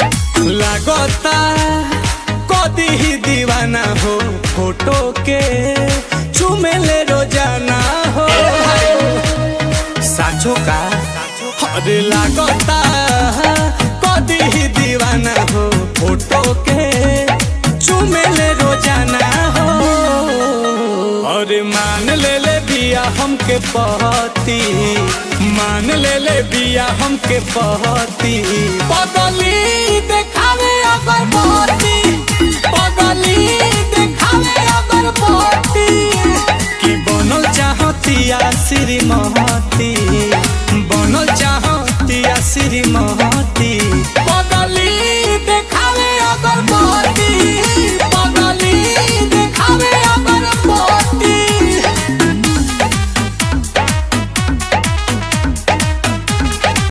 लगता कदी ही दीवाना हो फोटो के चुमेले रोजाना हो साचो का अरे लगता कदी ही दीवाना हो फोटो के चुमेले रोजाना हो। अरे मान ले बिया हमके पहती, मान ले बिया हमके पहती, पगली देखावे अगर पहती, पगली देखावे अगर पहती, कि बनल चाहतिया श्रीमती।